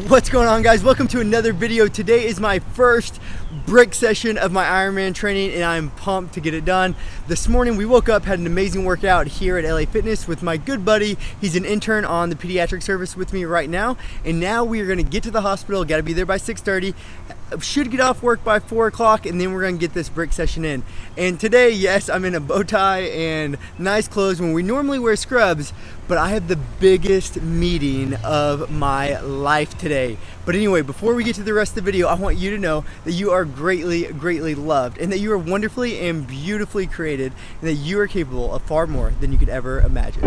What's going on, guys? Welcome to another video. Today is my first brick session of my Ironman training and I'm pumped to get it done. This morning we woke up, had an amazing workout here at LA Fitness with my good buddy. He's an intern on the pediatric service with me right now, and now we are going to get to the hospital. Got to be there by 6:30. Should get off work by 4 o'clock, and then we're going to get this brick session in. And today, yes, I'm in a bow tie and nice clothes when we normally wear scrubs, but I have the biggest meeting of my life today. But anyway, before we get to the rest of the video, I want you to know that you are greatly, greatly loved, and that you are wonderfully and beautifully created, and that you are capable of far more than you could ever imagine.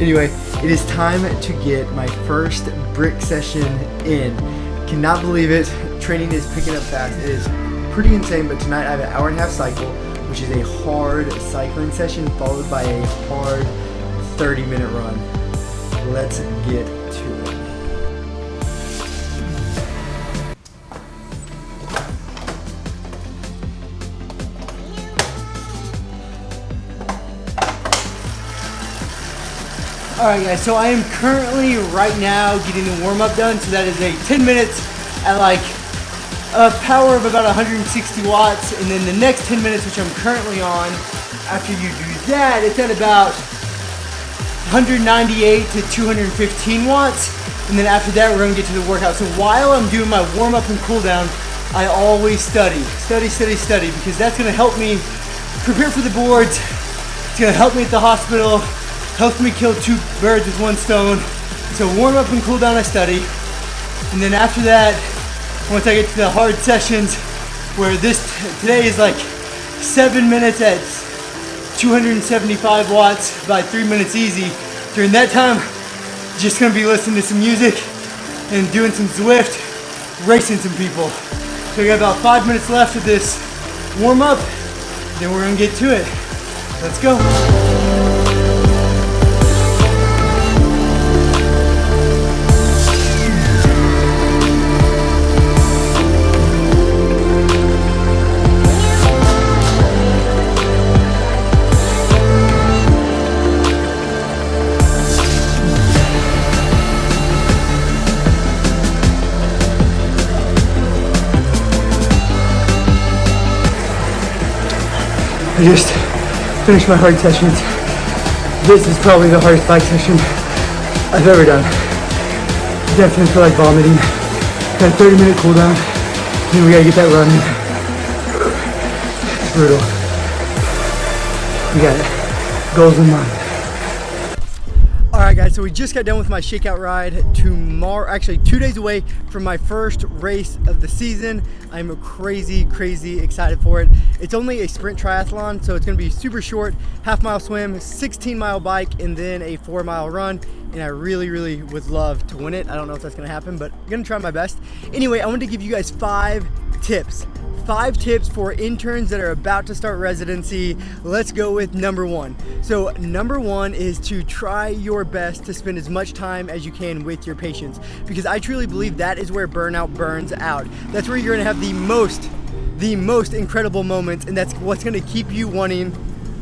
Anyway, it is time to get my first brick session in. Cannot believe it. Training is picking up fast. It is pretty insane, but tonight I have an 1.5 hour cycle, which is a hard cycling session followed by a hard 30-minute run. Let's get to it. Alright guys, so I am currently right now getting the warm-up done, so that is a 10 minutes at like a power of about 160 watts, and then the next 10 minutes, which I'm currently on, after you do that, it's at about 198 to 215 watts, and then after that we're going to get to the workout. So while I'm doing my warm-up and cool-down, I always study, because that's going to help me prepare for the boards. It's going to help me at the hospital. Helps me kill 2 birds with 1 stone. So warm up and cool down, I study. And then after that, once I get to the hard sessions, where today is like 7 minutes at 275 watts by 3 minutes easy. During that time, just gonna be listening to some music and doing some Zwift, racing some people. So we got about 5 minutes left of this warm up, then we're gonna get to it. Let's go. I just finished my hard sessions. This is probably the hardest bike session I've ever done. Definitely feel like vomiting. Got a 30-minute cool down, then we gotta get that running. It's brutal. We got it. Goals in mind. Alright guys, so we just got done with my shakeout ride. Tomorrow, actually 2 days away from my first race of the season. I'm crazy excited for it. It's only a sprint triathlon, so it's gonna be super short, half-mile swim, 16-mile bike, and then a 4-mile run. And I really would love to win it. I don't know if that's gonna happen, but I'm gonna try my best. Anyway, I wanted to give you guys 5 tips. 5 tips for interns that are about to start residency. Let's go with number 1. So number 1 is to try your best to spend as much time as you can with your patients, because I truly believe that is where burnout burns out. That's where you're gonna have the most incredible moments, and that's what's gonna keep you wanting,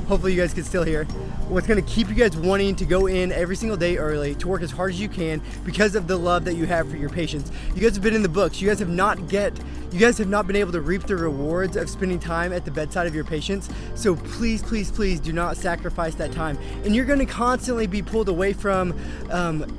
hopefully you guys can still hear, what's gonna keep you guys wanting to go in every single day early to work as hard as you can because of the love that you have for your patients. You guys have been in the books. You guys have not been able to reap the rewards of spending time at the bedside of your patients. So please do not sacrifice that time. And you're gonna constantly be pulled away from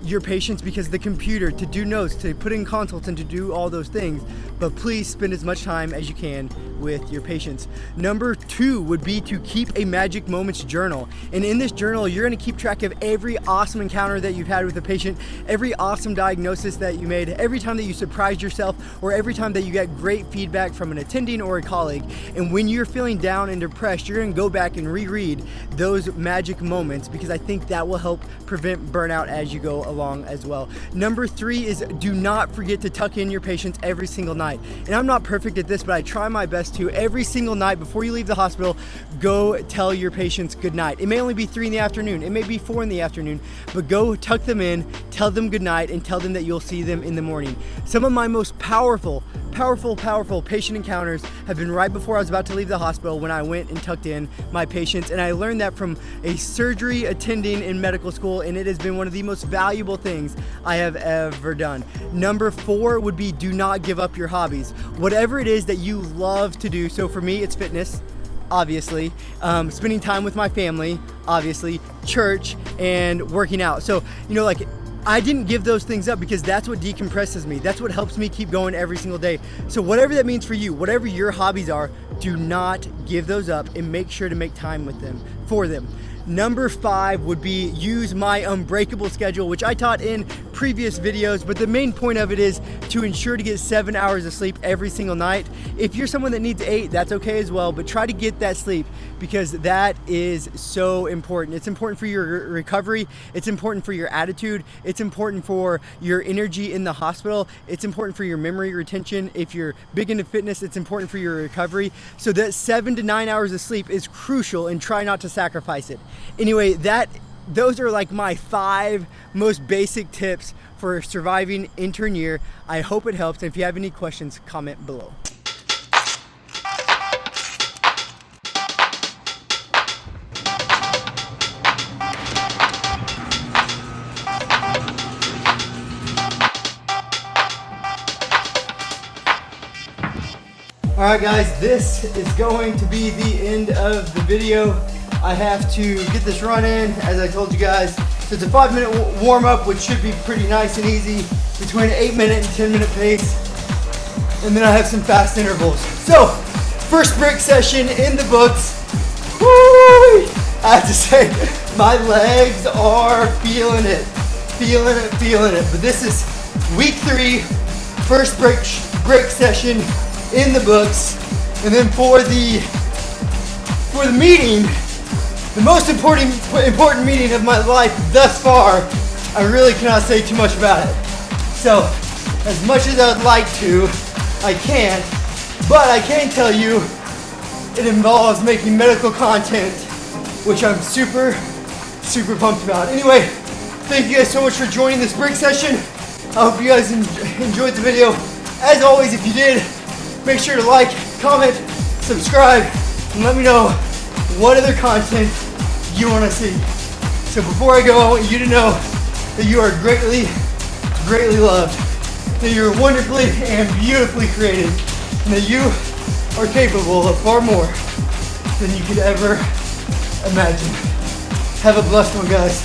your patients because of the computer, to do notes, to put in consults, and to do all those things. But please spend as much time as you can with your patients. Number 2 would be to keep a magic Magic Moments journal. And in this journal, you're gonna keep track of every awesome encounter that you've had with a patient, every awesome diagnosis that you made, every time that you surprised yourself, or every time that you get great feedback from an attending or a colleague. And when you're feeling down and depressed, you're gonna go back and reread those magic moments, because I think that will help prevent burnout as you go along as well. Number 3 is do not forget to tuck in your patients every single night. And I'm not perfect at this, but I try my best to. Every single night before you leave the hospital, go tell your patients good night. It may only be 3 in the afternoon, it may be 4 in the afternoon, but go tuck them in, tell them good night, and tell them that you'll see them in the morning. Some of my most powerful patient encounters have been right before I was about to leave the hospital, when I went and tucked in my patients. And I learned that from a surgery attending in medical school, and it has been one of the most valuable things I have ever done. Number 4 would be do not give up your hobbies. Whatever it is that you love to do. So for me, it's fitness, obviously, spending time with my family, obviously, church, and working out. So, you know, like, I didn't give those things up because that's what decompresses me. That's what helps me keep going every single day. So whatever that means for you, whatever your hobbies are, do not give those up, and make sure to make time with them, for them. Number 5 would be use my unbreakable schedule, which I taught in previous videos, but the main point of it is to ensure to get 7 hours of sleep every single night. If you're someone that needs 8, that's okay as well, but try to get that sleep, because that is so important. It's important for your recovery, it's important for your attitude, it's important for your energy in the hospital, it's important for your memory retention. If you're big into fitness, it's important for your recovery. So that 7 to 9 hours of sleep is crucial, and try not to sacrifice it. Anyway, those are like my 5 most basic tips for surviving intern year. I hope it helps, and if you have any questions, comment below. Alright guys, this is going to be the end of the video. I have to get this run in, as I told you guys. So it's a 5-minute warm-up, which should be pretty nice and easy, between an 8-minute and 10-minute pace. And then I have some fast intervals. So, first brick session in the books. Woo! I have to say, my legs are feeling it. Feeling it. But this is week 3, first brick session in the books. And then for the meeting, the most important meeting of my life thus far, I really cannot say too much about it. So, as much as I would like to, I can't. But I can tell you, it involves making medical content, which I'm super pumped about. Anyway, thank you guys so much for joining this break session. I hope you guys enjoyed the video. As always, if you did, make sure to like, comment, subscribe, and let me know what other content you want to see. So before I go, I want you to know that you are greatly loved, that you're wonderfully and beautifully created, and that you are capable of far more than you could ever imagine. Have a blessed one, guys.